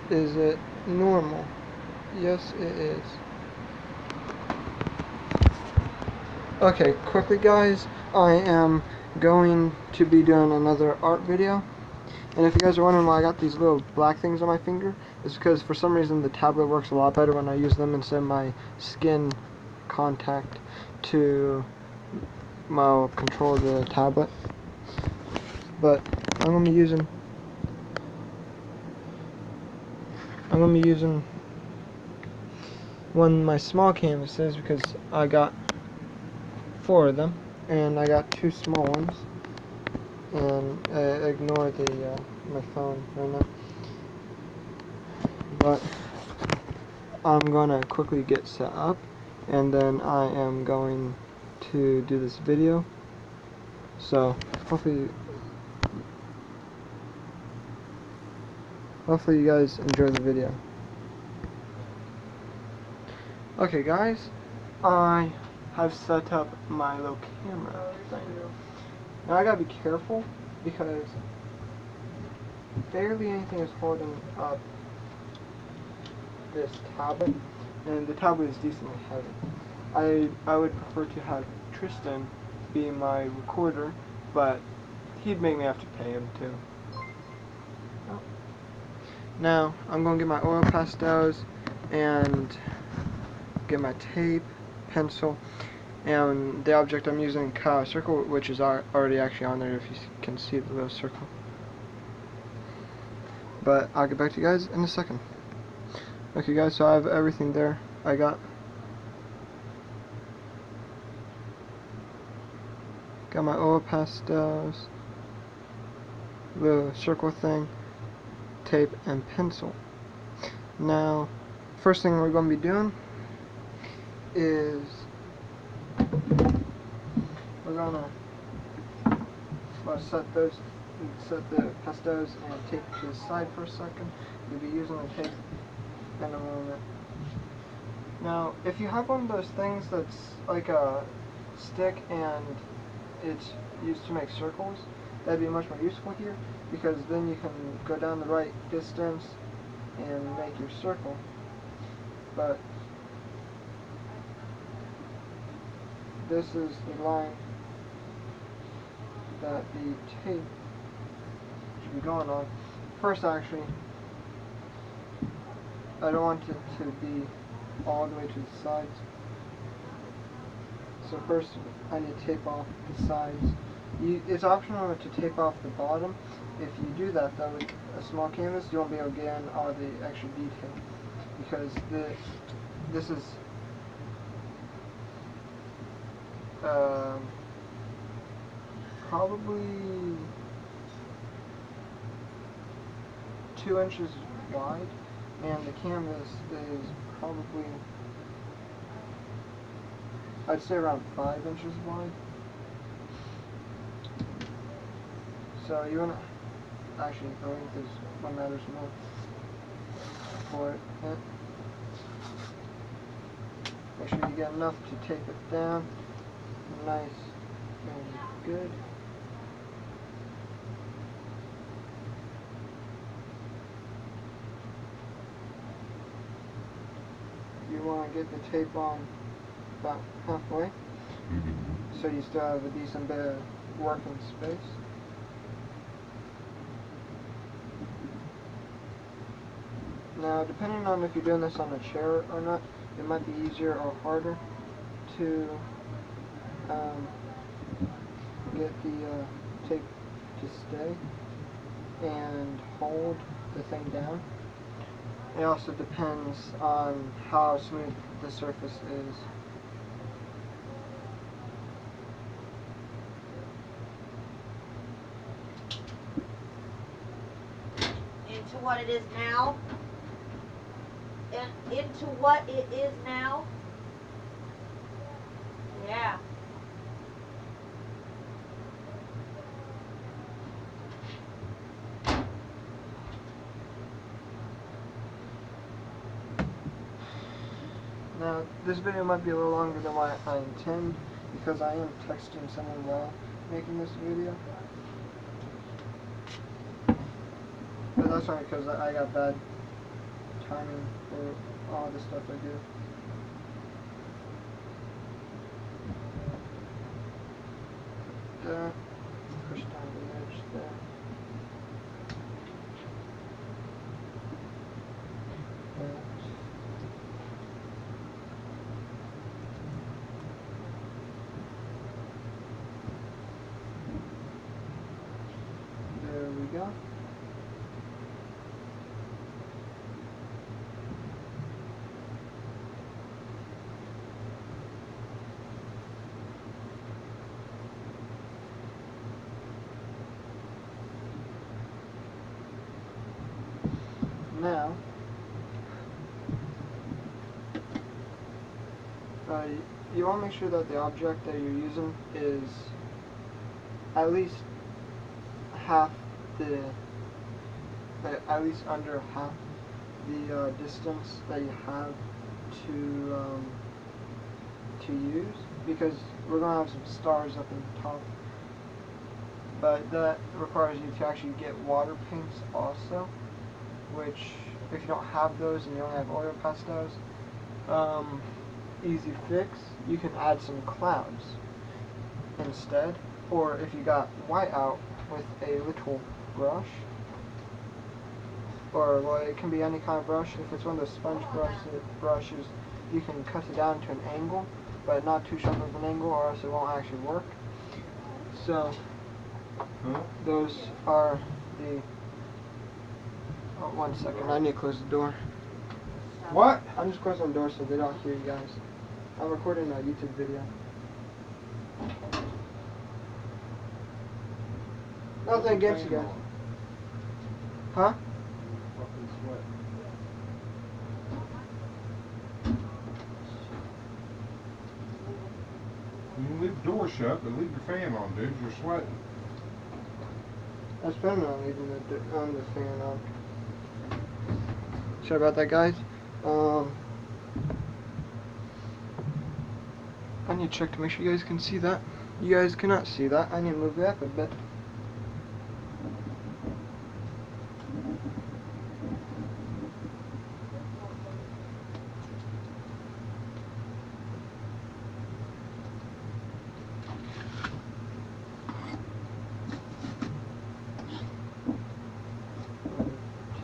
Is it normal? Yes, it is. Okay, quickly guys, I am going to be doing another art video. And if you guys are wondering why I got these little black things on my finger, it's because for some reason the tablet works a lot better when I use them instead of my skin contact to control the tablet. But I'm gonna be using one of my small canvases because I got 4 of them, and I got 2 small ones. And ignore the my phone right now. But I'm gonna quickly get set up, and then I am going to do this video. So hopefully you guys enjoy the video. Okay guys, I have set up my little camera thing. Now I gotta be careful because barely anything is holding up this tablet, and the tablet is decently heavy. I would prefer to have Tristan be my recorder, but he'd make me have to pay him too. Now I'm gonna get my oil pastels and get my tape, pencil, and the object I'm using, cut a circle, which is already actually on there if you can see the little circle. But I'll get back to you guys in a second. Okay guys, so I have everything there. I got my oil pastels, the circle thing, tape, and pencil. Now, first thing we're going to be doing is we're going to set the pastels and tape to the side for a second. We'll be using the tape in a moment. Now, if you have one of those things that's like a stick and it's used to make circles, that'd be much more useful here, because then you can go down the right distance and make your circle. But this is the line that the tape should be going on. First, actually, I don't want it to be all the way to the sides. So first, I need to tape off the sides. It's optional to tape off the bottom. If you do that, though, with a small canvas, you won't be able to get in all the extra detail, because this is probably 2 inches wide, and the canvas is probably, I'd say, around 5 inches wide. So you want to, actually, I think this one matters more for it. Make sure you get enough to tape it down nice and good. You want to get the tape on about halfway, so you still have a decent bit of working space. Now, depending on if you're doing this on a chair or not, it might be easier or harder to get the tape to stay and hold the thing down. It also depends on how smooth the surface is. Into what it is now? And into what it is now? Yeah. Now, this video might be a little longer than what I intend, because I am texting someone while making this video. But that's right, because I got bad timing for all the stuff I do. That, push down the edge there. That. There we go. Now, you want to make sure that the object that you're using is at least half the, at least under half the distance that you have to use, because we're going to have some stars up in the top. But that requires you to actually get water paints also, which if you don't have those and you only have oil pastels, easy fix, you can add some clouds instead. Or if you got white out with a little brush, or well, it can be any kind of brush. If it's one of those sponge brushes, you can cut it down to an angle, but not too sharp of an angle, or else it won't actually work. So those are the. Oh, 1 second. I need to close the door. What? I'm just closing the door so they don't hear you guys. I'm recording a YouTube video. Nothing against you guys. Huh? Fucking sweat. You can leave the door shut, but leave your fan on, dude. You're sweating. I was planning on leaving the fan on. Sorry about that, guys. I need to check to make sure you guys can see that. You guys cannot see that. I need to move it up a bit.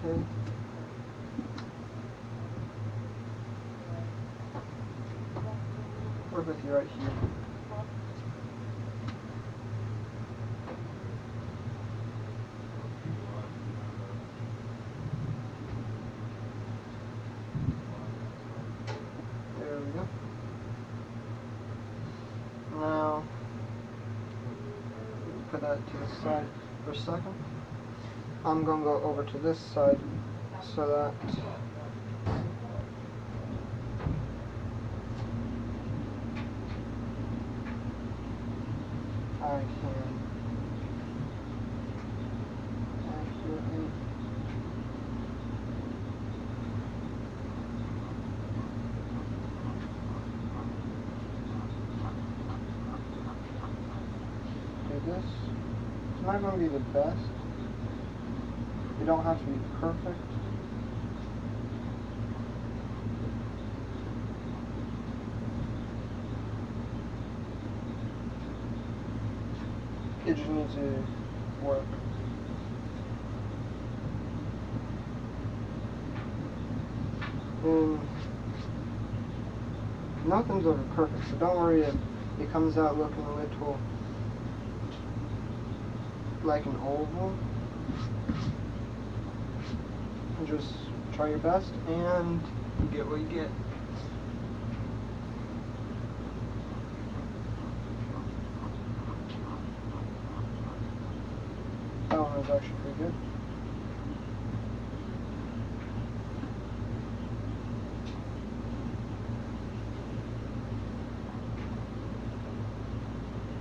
Okay. Work with you right here. There we go. Now, put that to the side for a second. I'm going to go over to this side so that I can accurately do this. It's not going to be the best. You don't have to be perfect. It just needs to work. And nothing's ever perfect, so don't worry if it comes out looking a little like an oval. Just try your best and you get what you get. That one was actually pretty good.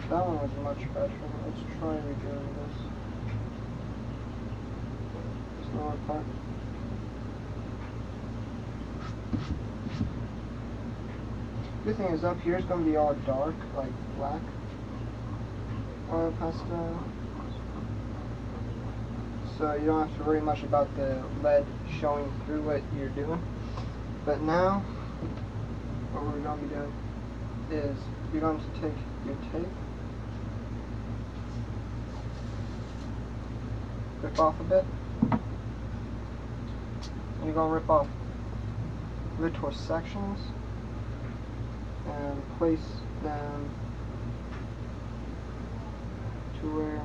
That one was much better. Let's try redoing this. This lower part. Good thing is up here is going to be all dark, like black oil pastel. So you don't have to worry much about the lead showing through what you're doing. But now, what we're going to be doing is you're going to take your tape, rip off a bit, and you're going to rip off little sections and place them to where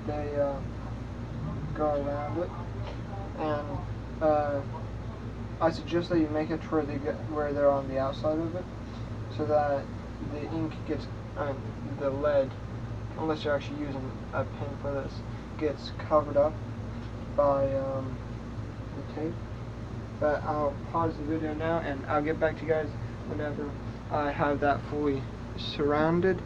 they go around it, and I suggest that you make it to where where they're on the outside of it, so that the ink gets, the lead, unless you're actually using a pen for this, gets covered up by the tape. But I'll pause the video now, and I'll get back to you guys whenever I have that fully surrounded.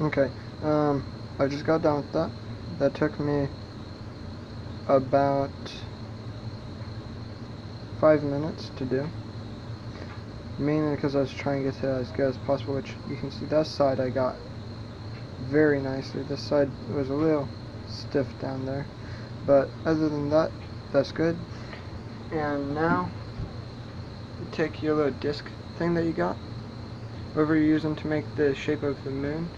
Okay, I just got done with that. That took me about 5 minutes to do, mainly because I was trying to get it as good as possible, which you can see that side I got very nicely. This side was a little stiff down there, but other than that, that's good. And now you take your little disc thing that you got, whatever you're using to make the shape of the moon,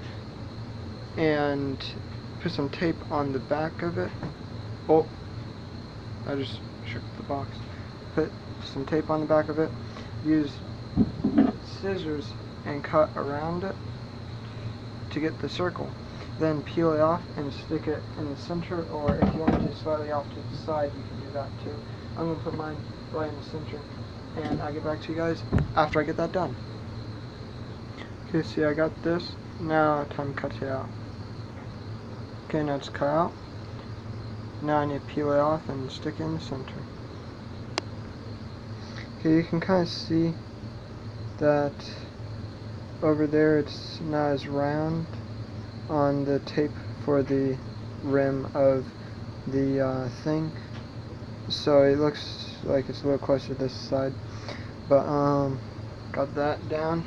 and put some tape on the back of it. Oh, I just shook the box. Put some tape on the back of it. Use scissors and cut around it to get the circle. Then peel it off and stick it in the center, or if you want to do slightly off to the side, you can do that too. I'm going to put mine right in the center, and I'll get back to you guys after I get that done. Okay, see, I got this. Now time to cut it out. Okay, now it's cut out. Now I need to peel it off and stick it in the center. Okay, you can kind of see that over there it's not as round on the tape for the rim of the thing, so it looks like it's a little closer to this side. But got that down.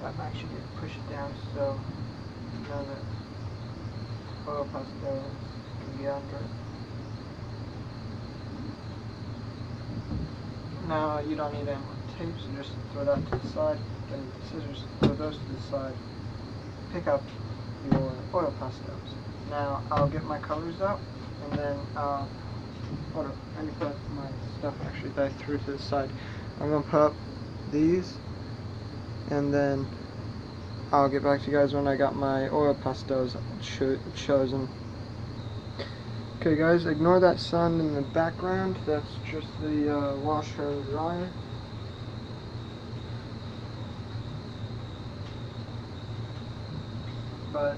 I'm actually going to push it down so none of the oil pastels can get under it. Now you don't need any more tape, so just throw that to the side, then with the scissors, throw those to the side, pick up your oil pastels. Now I'll get my colors out, and then hold up, I need to put up my stuff actually that I threw to the side. I'm going to put up these, and then I'll get back to you guys when I got my oil pastels chosen. Okay guys, ignore that sound in the background. That's just the washer and dryer. But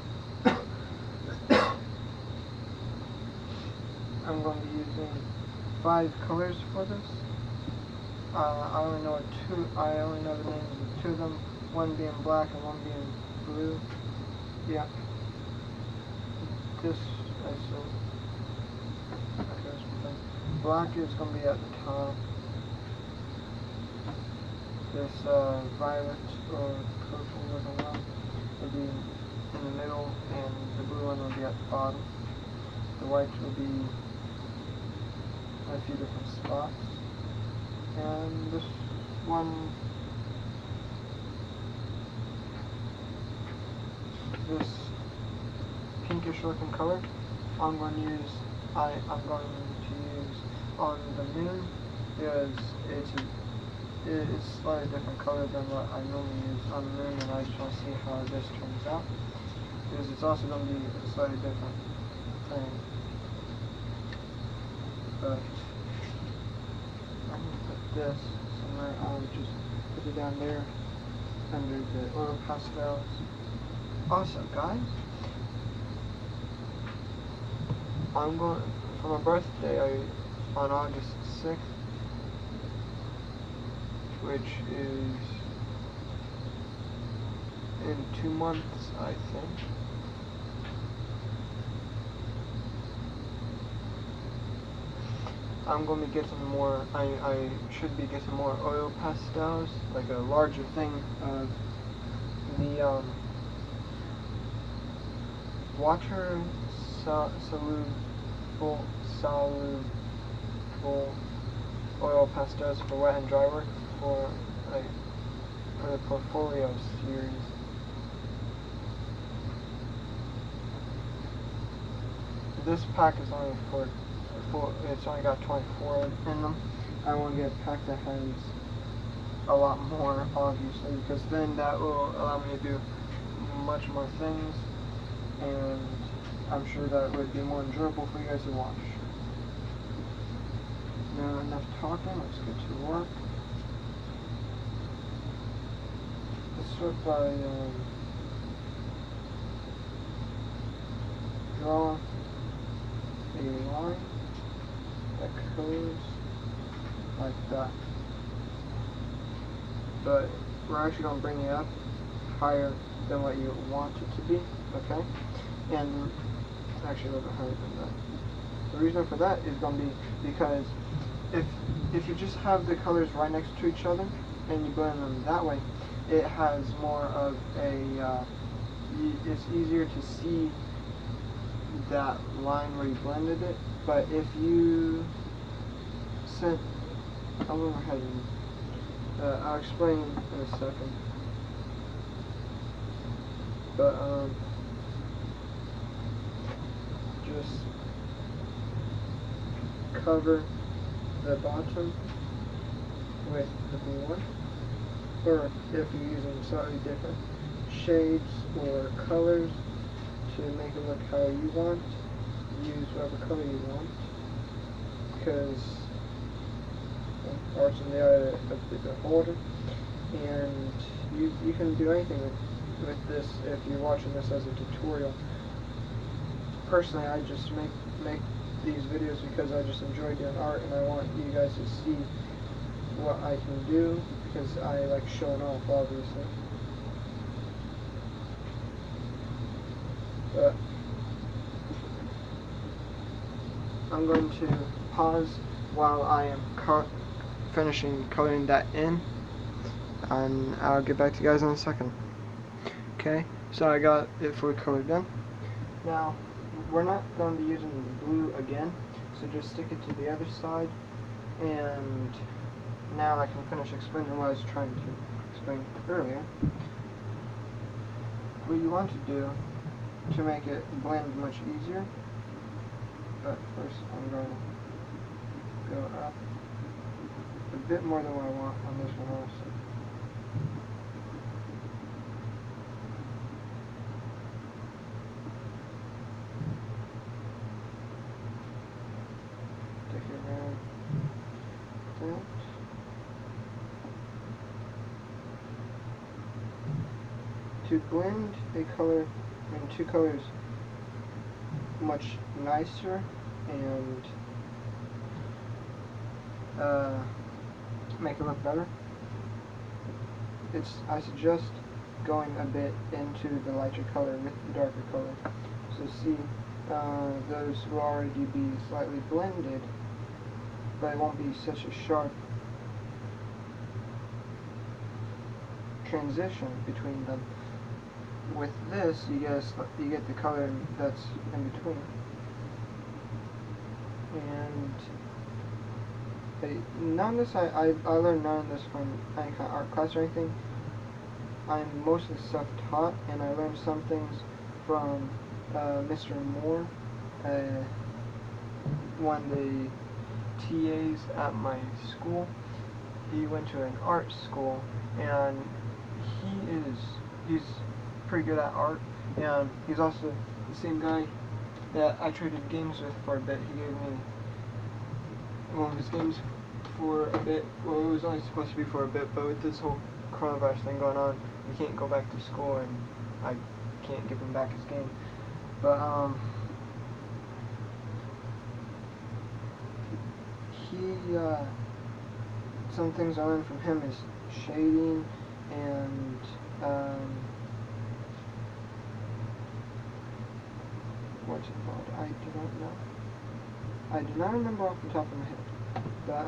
I'm going to be using 5 colors for this. I only know the names of 2 of them. One being black and one being blue. Yeah. This black is going to be at the top. This violet or purple one will be in the middle, and the blue one will be at the bottom. The white will be in a few different spots. And this one, this pinkish looking color, I'm going to use on the moon, because it's slightly different color than what I normally use on the moon, and I just want to see how this turns out, because it's also going to be a slightly different thing. But I'm going to put this somewhere. I'll just put it down there under the oil pastels. Also, guys, I'm going for my birthday on August 6th, which is in 2 months, I think. I'm going to be getting more, I should be getting more oil pastels, like a larger thing of the water solute full soluble oil pastels for wet and dry work for the Portfolio series. This pack is only it's only got 24 in them. I want to get a pack that has a lot more, obviously, because then that will allow me to do much more things, and I'm sure that would be more enjoyable for you guys to watch. Now, enough talking, let's get to work. Let's start by drawing a line that goes like that. But we're actually going to bring it up higher than what you want it to be, okay? And actually a little bit higher than that. The reason for that is going to be because if you just have the colors right next to each other and you blend them that way, it has more of a, it's easier to see that line where you blended it. But if you set, I'll move ahead and I'll explain in a second. But just cover the bottom with the blue one, or if you're using slightly different shades or colors to make it look how you want, use whatever color you want, because art's in the eye of the beholder, and you can do anything with this if you're watching this as a tutorial. Personally, I just make these videos because I just enjoy doing art, and I want you guys to see what I can do, because I like showing off, obviously. But I'm going to pause while I am finishing coloring that in, and I'll get back to you guys in a second. Okay, so I got it fully colored done. Now, we're not going to be using the blue again, so just stick it to the other side, and now I can finish explaining what I was trying to explain earlier. What you want to do to make it blend much easier, but first I'm going to go up a bit more than what I want on this one also. Take it around that. To blend a color in two colors much nicer and make it look better, I suggest going a bit into the lighter color with the darker color. So see, those will already be slightly blended, but it won't be such a sharp transition between them. With this, you get the color that's in between. And none of this, I learned none of this from any kind of art class or anything. I'm mostly self-taught, and I learned some things from Mr. Moore, one of the TAs at my school. He went to an art school, and he's pretty good at art, and he's also the same guy that I traded games with for a bit. He gave me one of his games for a bit. Well, it was only supposed to be for a bit, but with this whole coronavirus thing going on, we can't go back to school, and I can't give him back his game. But some things I learned from him is shading and what's it called? I do not know. I do not remember off the top of my head. But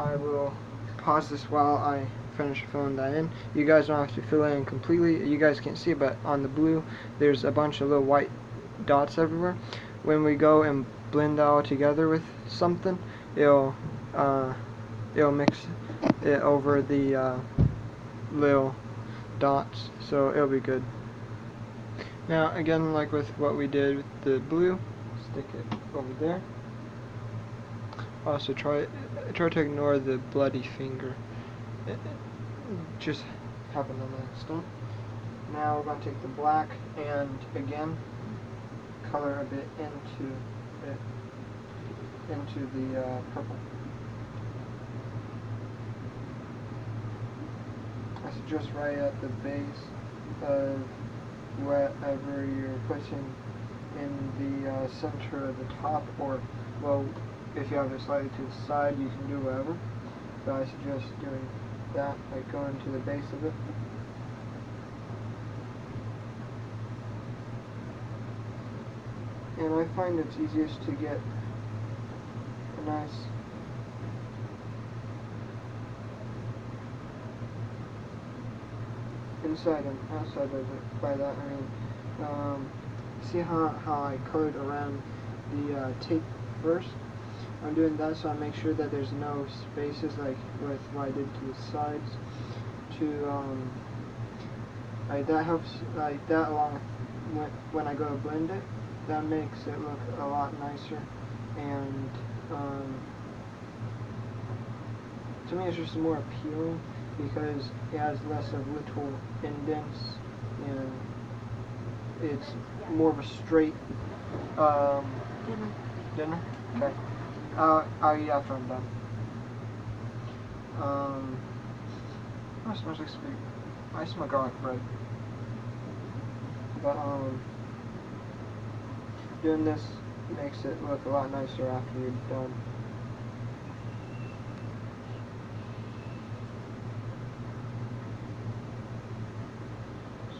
I will pause this while I finish filling that in. You guys don't have to fill it in completely. You guys can't see it, but on the blue there's a bunch of little white dots everywhere. when we go and blend that all together with something, it'll mix it over the little dots, so it'll be good. Now again, like with what we did with the blue, stick it over there. Also try to ignore the bloody finger. It just happened on accident. Now we're going to take the black and again color a bit into the purple. I suggest right at the base of whatever you're putting in the center of the top, or well, if you have it slightly to the side, you can do whatever. But I suggest doing that, like going to the base of it. And I find it's easiest to get a nice inside and outside of it. By that I mean, see how I colored around the tape first? I'm doing that so I make sure that there's no spaces like with what I did to the sides. Like that helps, like that along with when I go to blend it, that makes it look a lot nicer, and to me it's just more appealing because it has less of little indents and it's more of a straight dinner? Okay. I'll eat after I'm done. That smells like sweet. I smell garlic bread. But doing this makes it look a lot nicer after you're done.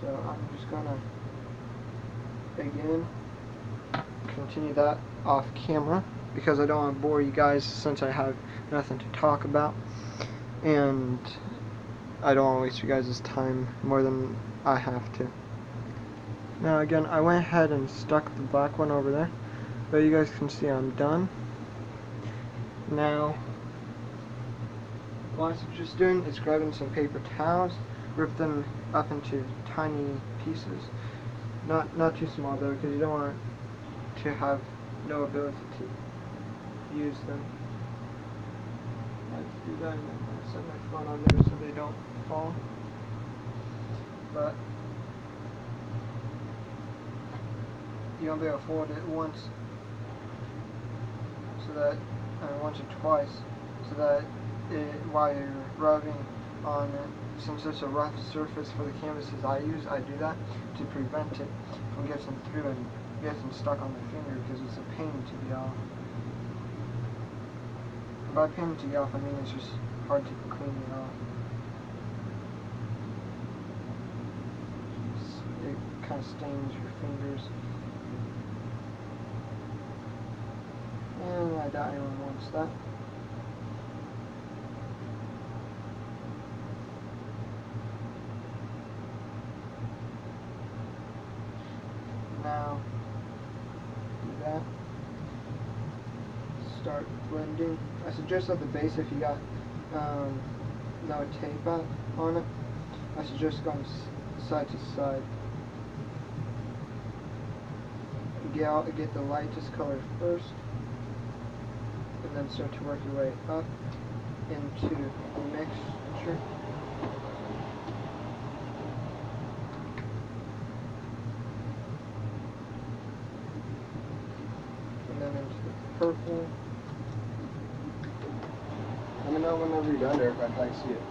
So I'm just gonna again continue that off camera because I don't want to bore you guys since I have nothing to talk about, and I don't want to waste you guys' time more than I have to. Now again, I went ahead and stuck the black one over there, but you guys can see I'm done. Now what I'm just doing is grabbing some paper towels, rip them up into tiny pieces, not too small though, because you don't want to have no ability to use them. I like to do that and then set my phone on there so they don't fall. But you don't be able to fold it once, so that once or twice, so that while you're rubbing on it, since it's a rough surface for the canvases I use, I do that to prevent it from getting through and getting stuck on the finger because it's a pain to get off. By pain to get off, I mean it's just hard to clean it off. It kind of stains your fingers. And I doubt anyone wants that. Now, do that. Start blending. I suggest at the base, if you got no tape on it, I suggest going side to side. Get the lightest color first, and then start to work your way up into the mixture. And then into the purple. Let me know whenever you're done, Eric. I'd like to see it.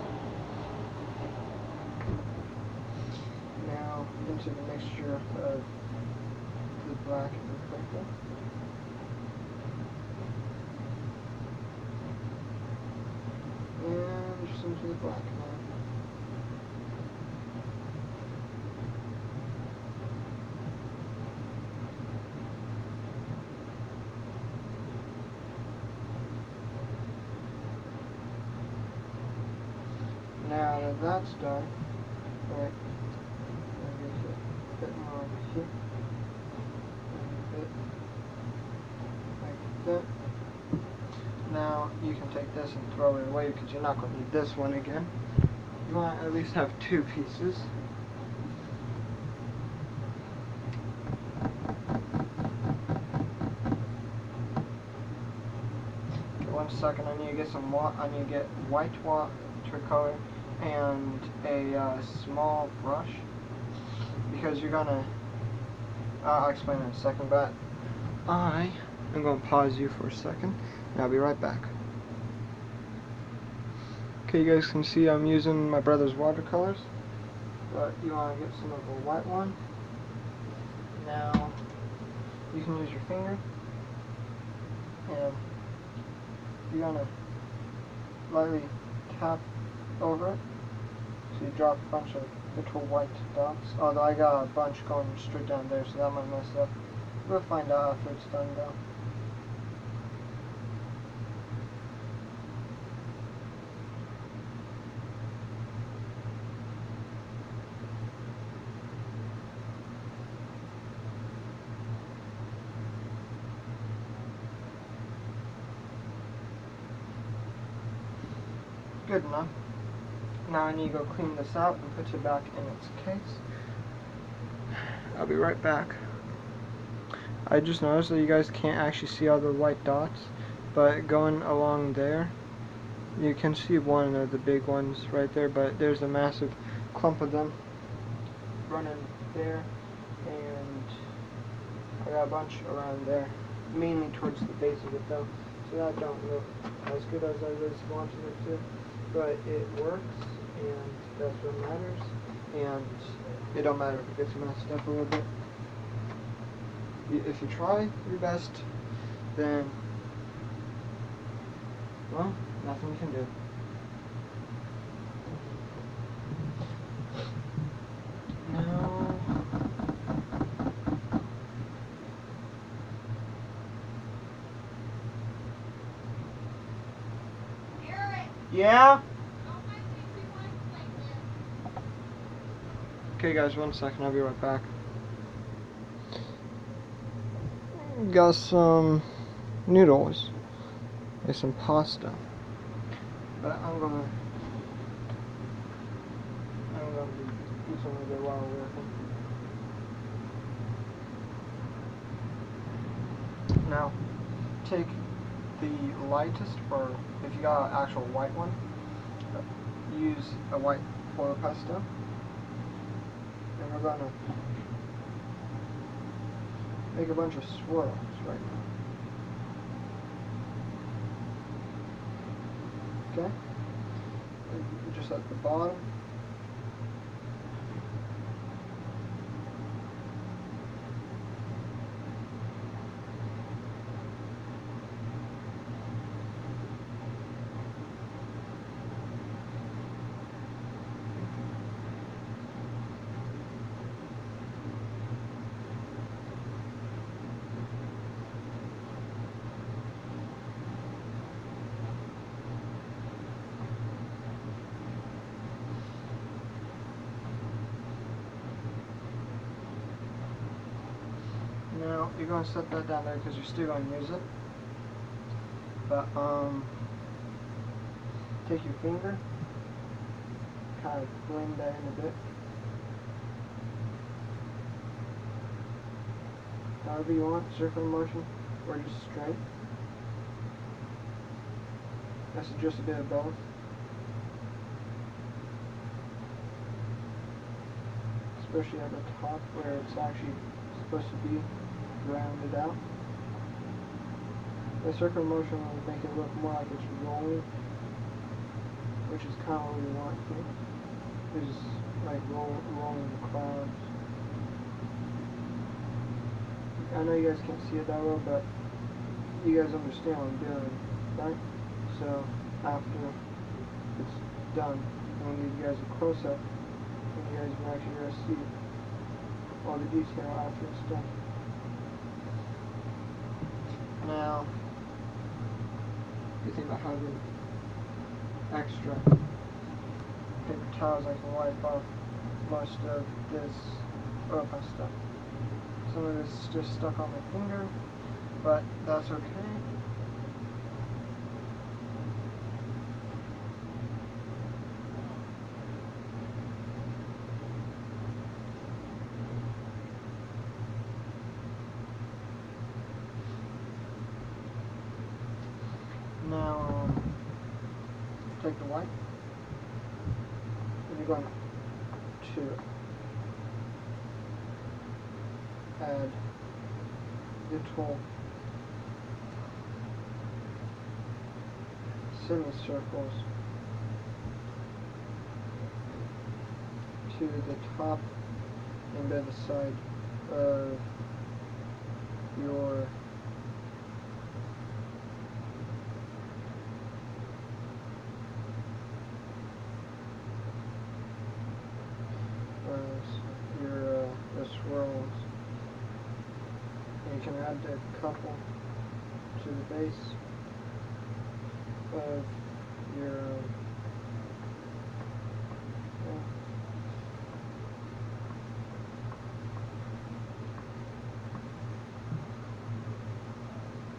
Now into the mixture of the black and the purple. And just into the black now. Now that that's done, right, a bit more over here, and a bit that. Now you can take this and throw it away because you're not going to need this one again. You want to at least have 2 pieces. Okay, 1 second. I need to get some I need to get white watercolor and a small brush because you're gonna. I'll explain in a second, but I'm going to pause you for a second, and I'll be right back. Okay, you guys can see I'm using my brother's watercolors, but you want to get some of the white one. Now, you can use your finger, and you're going to lightly tap over it, so you drop a bunch of little white dots, although I got a bunch going straight down there, so that might mess up. We'll find out after it's done though. Good enough. Now I need to go clean this out and put it back in its case. I'll be right back. I just noticed that you guys can't actually see all the white dots, but going along there, you can see one of the big ones right there, but there's a massive clump of them running there, and I got a bunch around there, mainly towards the base of it though, so that don't look as good as I was wanting it to, but it works, and that's what matters, and it don't matter if it gets messed up a little bit. If you try your best, then, well, nothing you can do. No. Yeah? Okay guys, 1 second, I'll be right back. Got some noodles and some pasta, but I'm gonna be eating with it while we're working. Now, take the lightest, or if you got an actual white one, use a white foil pastel, and we're gonna make a bunch of swirls right now. Okay? And just at the bottom. Now, you're going to set that down there because you're still going to use it. But, take your finger, kind of blend that in a bit. However you want, circular motion, or just straight. That's just a bit of both. Especially at the top where it's actually supposed to be rounded out. The circular motion will make it look more like it's rolling, which is kind of what we want here. Is like rolling the clouds. I know you guys can't see it that well, but you guys understand what I'm doing, right? So after it's done, I'm going to give you guys a close-up, and you guys can actually see all the detail after it's done. Now, good thing about having extra paper towels, I can wipe off most of this oil pastel. Some of this is just stuck on my finger, but that's okay. Now, take the white, and you're going to add little semicircles to the top and by the side of your the swirls. And you can add a couple to the base of your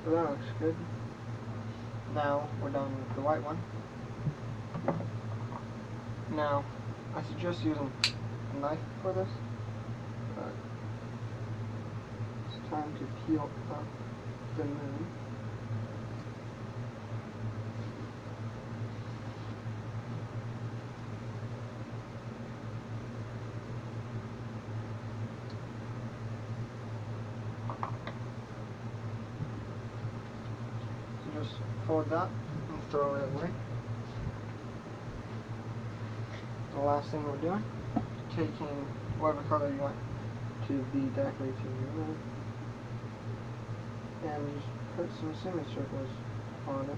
well, that looks good. Now we're done with the white one. Now I suggest using a knife for this. It's time to peel up the moon. So just fold that and throw it away. The last thing we're doing, taking whatever color you want to be decorating your moon, and just put some semicircles on it.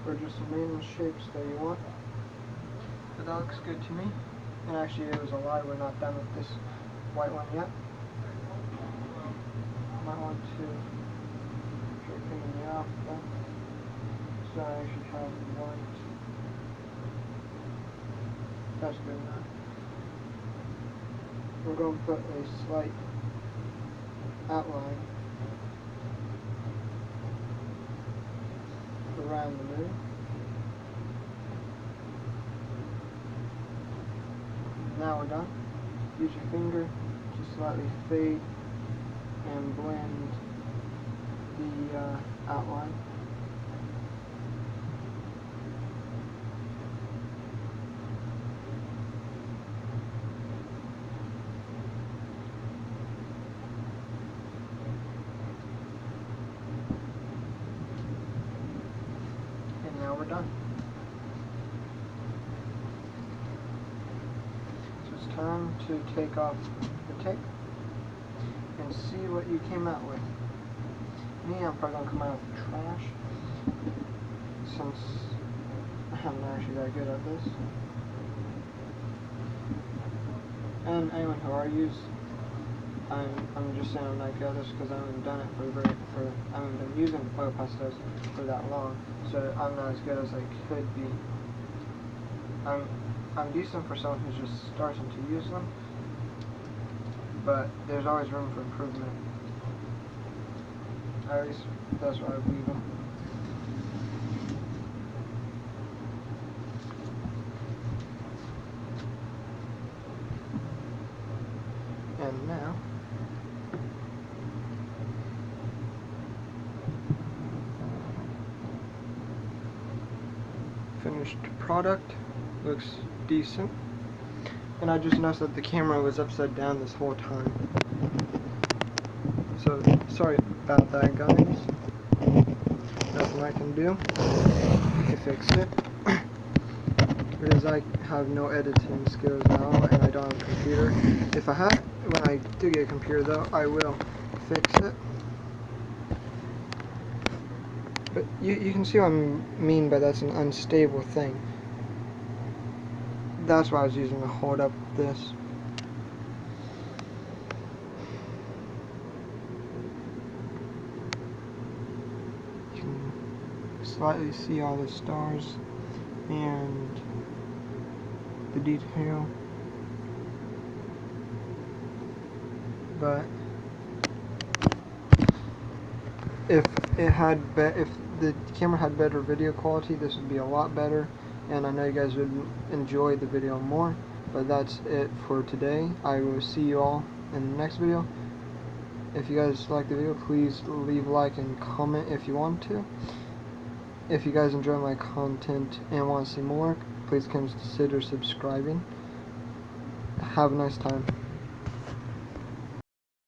Or just some random shapes that you want. But that looks good to me. And actually it was a lie, we're not done with this white one yet. Might want to try cleaning it off though. So I should have one. That's good enough. We're going to put a slight outline around the moon. Now we're done. Use your finger to slightly fade and blend the outline. And now we're done. Time to take off the tape and see what you came out with. Me, I'm probably going to come out with trash since I'm not actually that good at this. And anyone who argues, I'm just saying I'm not good at this because I haven't done it I haven't been using oil pastels for that long, so I'm not as good as I could be. I'm decent for someone who's just starting to use them, but there's always room for improvement. At least that's what I believe in. And now, finished product. Looks decent. And I just noticed that the camera was upside down this whole time. So, sorry about that, guys. Nothing I can do to fix it. Because I have no editing skills now, and I don't have a computer. If I have, when I do get a computer though, I will fix it. But you can see what I mean by that's an unstable thing. That's what I was using to hold up this. You can slightly see all the stars and the detail. if if the camera had better video quality, this would be a lot better, and I know you guys would enjoy the video more. But that's it for today. I will see you all in the next video. If you guys like the video, please leave a like and comment if you want to. If you guys enjoy my content and want to see more, please consider subscribing. Have a nice time.